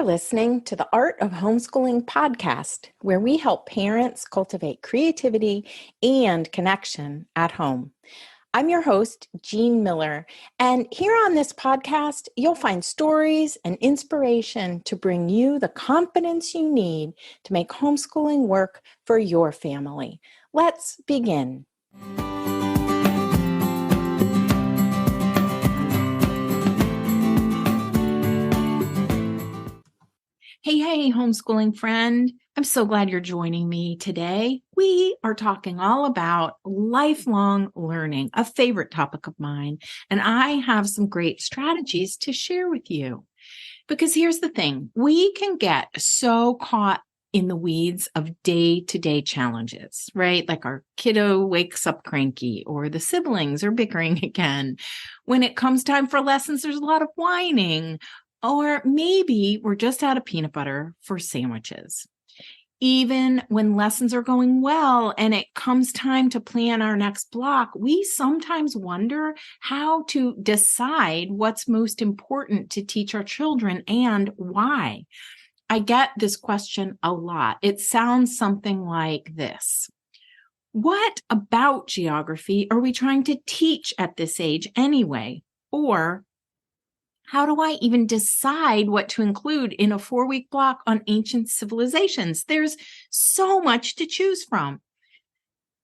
listening to the Art of Homeschooling podcast, where we help parents cultivate creativity and connection at home. I'm your host, Jean Miller, and here on this podcast, you'll find stories and inspiration to bring you the confidence you need to make homeschooling work for your family. Let's begin. Hey, homeschooling friend. I'm so glad you're joining me today. We are talking all about lifelong learning, a favorite topic of mine, and I have some great strategies to share with you. Because here's the thing, we can get so caught in the weeds of day-to-day challenges, right? Like our kiddo wakes up cranky or the siblings are bickering again. When it comes time for lessons, there's a lot of whining. Or maybe we're just out of peanut butter for sandwiches. Even when lessons are going well and it comes time to plan our next block, we sometimes wonder how to decide what's most important to teach our children and why. I get this question a lot. It sounds something like this. What about geography are we trying to teach at this age anyway? Or how do I even decide what to include in a 4-week block on ancient civilizations? There's so much to choose from.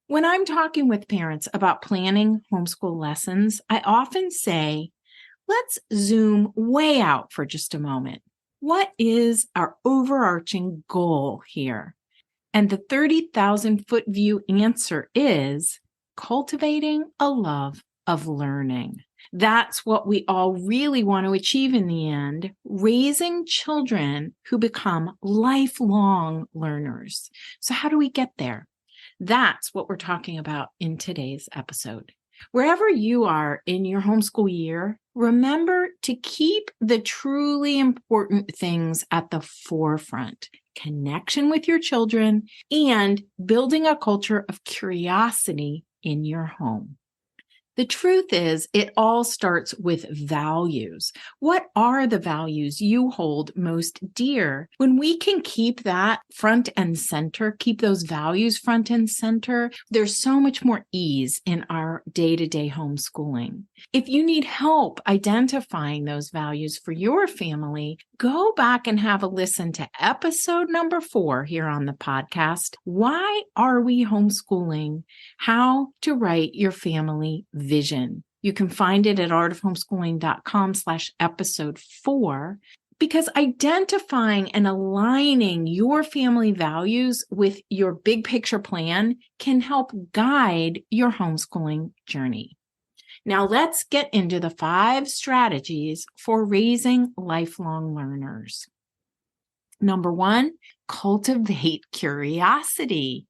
When I'm talking with parents about planning homeschool lessons, I often say, let's zoom way out for just a moment. What is our overarching goal here? And the 30,000-foot view answer is cultivating a love of learning. That's what we all really want to achieve in the end, raising children who become lifelong learners. So how do we get there? That's what we're talking about in today's episode. Wherever you are in your homeschool year, remember to keep the truly important things at the forefront: connection with your children and building a culture of curiosity in your home. The truth is, it all starts with values. What are the values you hold most dear? When we can keep that front and center, keep those values front and center, there's so much more ease in our day-to-day homeschooling. If you need help identifying those values for your family, go back and have a listen to episode number 4 here on the podcast. Why are we homeschooling? How to write your family vision. You can find it at artofhomeschooling.com/episode 4, because identifying and aligning your family values with your big picture plan can help guide your homeschooling journey. Now let's get into the 5 strategies for raising lifelong learners. Number 1, cultivate curiosity.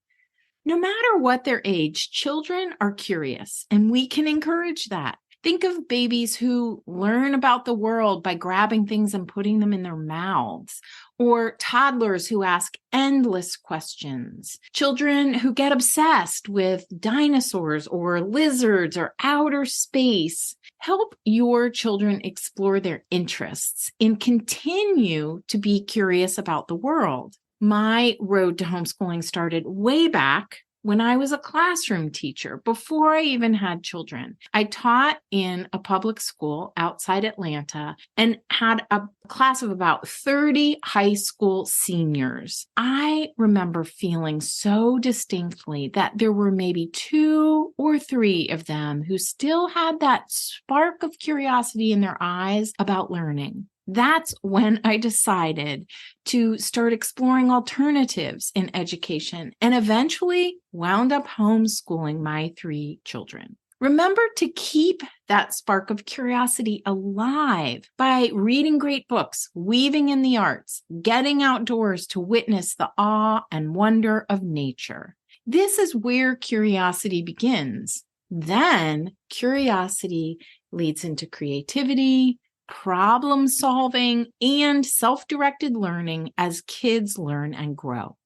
No matter what their age, children are curious, and we can encourage that. Think of babies who learn about the world by grabbing things and putting them in their mouths, or toddlers who ask endless questions, children who get obsessed with dinosaurs or lizards or outer space. Help your children explore their interests and continue to be curious about the world. My road to homeschooling started way back when I was a classroom teacher, before I even had children. I taught in a public school outside Atlanta and had a class of about 30 high school seniors. I remember feeling so distinctly that there were maybe 2 or 3 of them who still had that spark of curiosity in their eyes about learning. That's when I decided to start exploring alternatives in education and eventually wound up homeschooling my 3 children. Remember to keep that spark of curiosity alive by reading great books, weaving in the arts, getting outdoors to witness the awe and wonder of nature. This is where curiosity begins. Then curiosity leads into creativity, problem solving, and self-directed learning as kids learn and grow.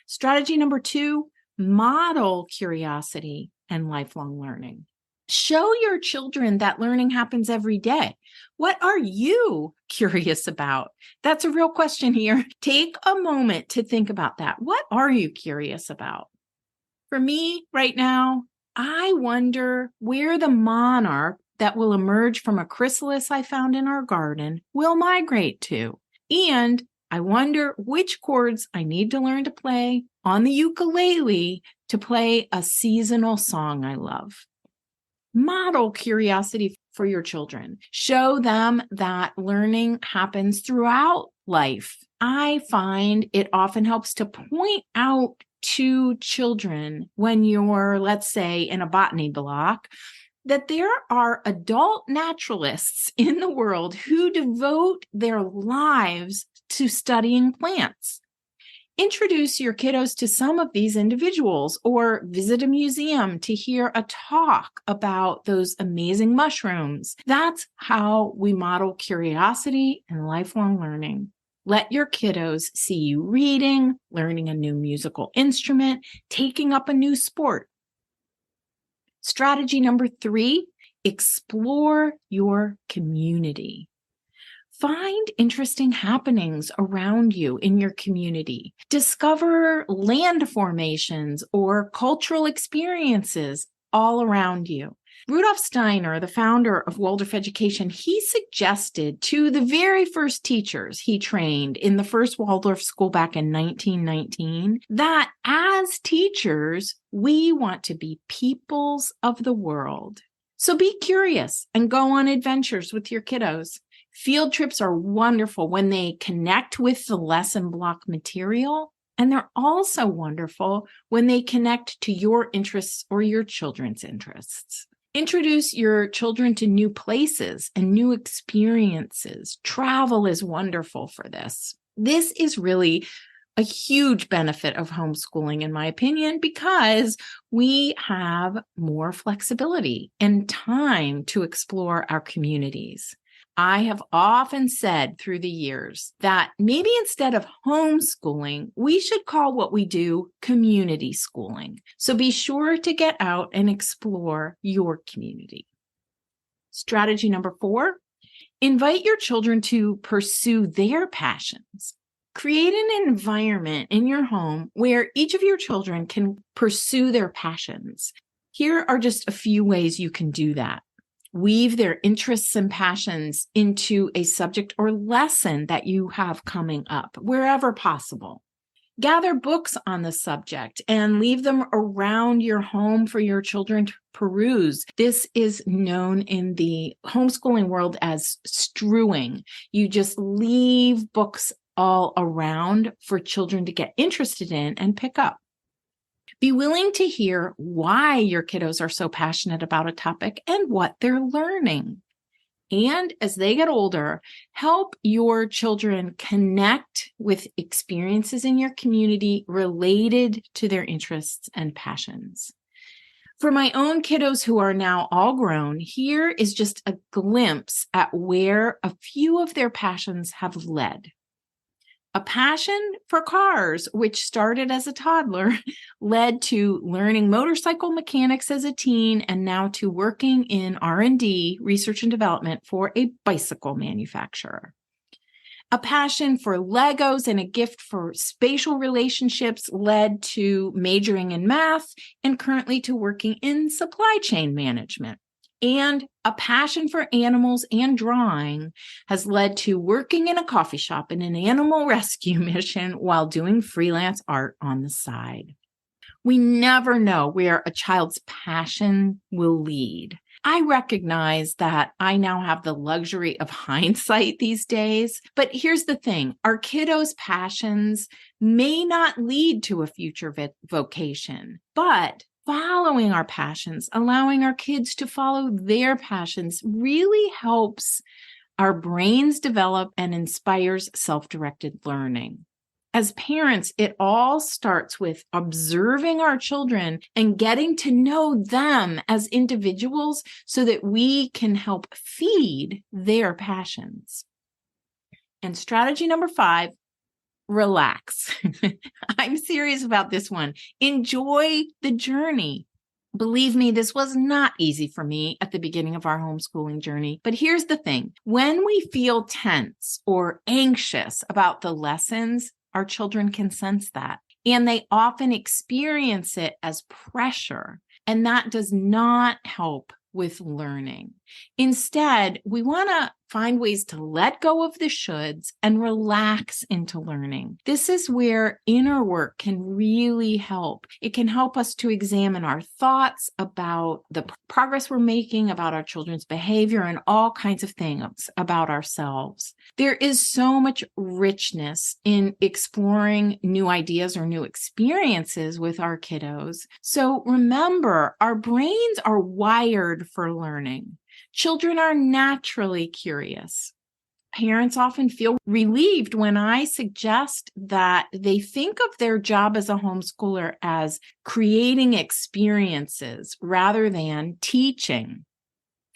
Strategy number 2, model curiosity and lifelong learning. Show your children that learning happens every day. What are you curious about? That's a real question here. Take a moment to think about that. What are you curious about? For me right now, I wonder where the monarch that will emerge from a chrysalis I found in our garden will migrate to. And I wonder which chords I need to learn to play on the ukulele to play a seasonal song I love. Model curiosity for your children. Show them that learning happens throughout life. I find it often helps to point out to children when you're, let's say, in a botany block, that there are adult naturalists in the world who devote their lives to studying plants. Introduce your kiddos to some of these individuals or visit a museum to hear a talk about those amazing mushrooms. That's how we model curiosity and lifelong learning. Let your kiddos see you reading, learning a new musical instrument, taking up a new sport. Strategy number 3, explore your community. Find interesting happenings around you in your community. Discover land formations or cultural experiences all around you. Rudolf Steiner, the founder of Waldorf education, he suggested to the very first teachers he trained in the first Waldorf school back in 1919 that as teachers, we want to be peoples of the world. So be curious and go on adventures with your kiddos. Field trips are wonderful when they connect with the lesson block material, and they're also wonderful when they connect to your interests or your children's interests. Introduce your children to new places and new experiences. Travel is wonderful for this. This is really a huge benefit of homeschooling, in my opinion, because we have more flexibility and time to explore our communities. I have often said through the years that maybe instead of homeschooling, we should call what we do community schooling. So be sure to get out and explore your community. Strategy number 4, invite your children to pursue their passions. Create an environment in your home where each of your children can pursue their passions. Here are just a few ways you can do that. Weave their interests and passions into a subject or lesson that you have coming up, wherever possible. Gather books on the subject and leave them around your home for your children to peruse. This is known in the homeschooling world as strewing. You just leave books all around for children to get interested in and pick up. Be willing to hear why your kiddos are so passionate about a topic and what they're learning. And as they get older, help your children connect with experiences in your community related to their interests and passions. For my own kiddos who are now all grown, here is just a glimpse at where a few of their passions have led. A passion for cars, which started as a toddler, led to learning motorcycle mechanics as a teen and now to working in R&D, research and development, for a bicycle manufacturer. A passion for Legos and a gift for spatial relationships led to majoring in math and currently to working in supply chain management. And a passion for animals and drawing has led to working in a coffee shop in an animal rescue mission while doing freelance art on the side. We never know where a child's passion will lead. I recognize that I now have the luxury of hindsight these days, but here's the thing. Our kiddos' passions may not lead to a future vocation, but following our passions, allowing our kids to follow their passions really helps our brains develop and inspires self-directed learning. As parents, it all starts with observing our children and getting to know them as individuals so that we can help feed their passions. And strategy number 5, relax. I'm serious about this one. Enjoy the journey. Believe me, this was not easy for me at the beginning of our homeschooling journey. But here's the thing. When we feel tense or anxious about the lessons, our children can sense that. And they often experience it as pressure. And that does not help with learning. Instead, we want to find ways to let go of the shoulds and relax into learning. This is where inner work can really help. It can help us to examine our thoughts about the progress we're making, about our children's behavior, and all kinds of things about ourselves. There is so much richness in exploring new ideas or new experiences with our kiddos. So remember, our brains are wired for learning. Children are naturally curious. Parents often feel relieved when I suggest that they think of their job as a homeschooler as creating experiences rather than teaching.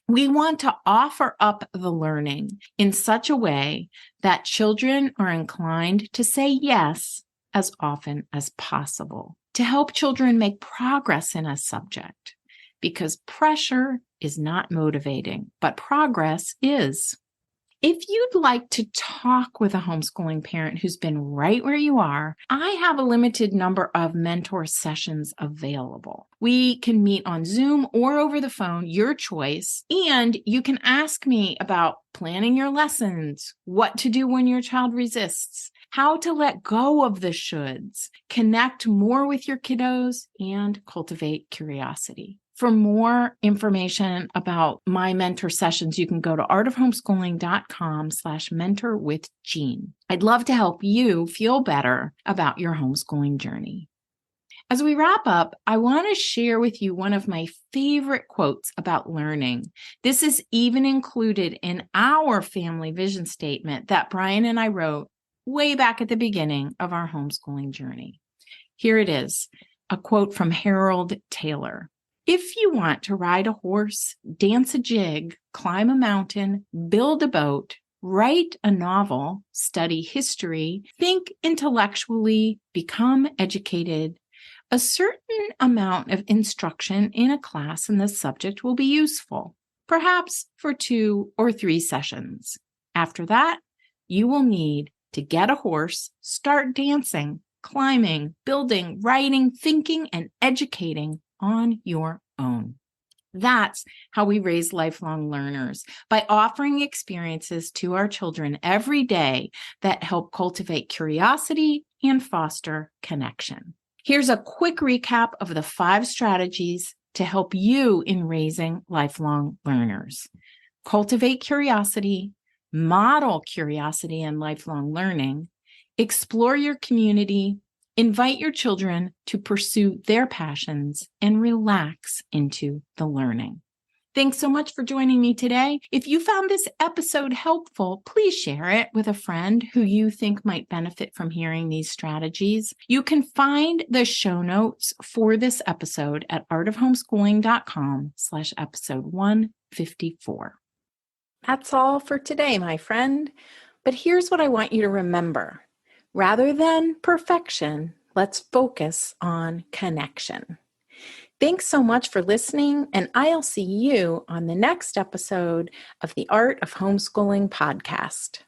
We want to offer up the learning in such a way that children are inclined to say yes as often as possible to help children make progress in a subject, because pressure is not motivating, but progress is. If you'd like to talk with a homeschooling parent who's been right where you are, I have a limited number of mentor sessions available. We can meet on Zoom or over the phone, your choice, and you can ask me about planning your lessons, what to do when your child resists, how to let go of the shoulds, connect more with your kiddos, and cultivate curiosity. For more information about my mentor sessions, you can go to artofhomeschooling.com/mentorwithjean. I'd love to help you feel better about your homeschooling journey. As we wrap up, I want to share with you one of my favorite quotes about learning. This is even included in our family vision statement that Brian and I wrote way back at the beginning of our homeschooling journey. Here it is, a quote from Harold Taylor. If you want to ride a horse, dance a jig, climb a mountain, build a boat, write a novel, study history, think intellectually, become educated, a certain amount of instruction in a class in this subject will be useful, perhaps for 2 or 3 sessions. After that, you will need to get a horse, start dancing, climbing, building, writing, thinking, and educating on your own. That's how we raise lifelong learners, by offering experiences to our children every day that help cultivate curiosity and foster connection. Here's a quick recap of the 5 strategies to help you in raising lifelong learners. Cultivate curiosity, model curiosity and lifelong learning, explore your community, invite your children to pursue their passions, and relax into the learning. Thanks so much for joining me today. If you found this episode helpful, please share it with a friend who you think might benefit from hearing these strategies. You can find the show notes for this episode at artofhomeschooling.com/episode 154. That's all for today, my friend. But here's what I want you to remember. Rather than perfection, let's focus on connection. Thanks so much for listening, and I'll see you on the next episode of the Art of Homeschooling podcast.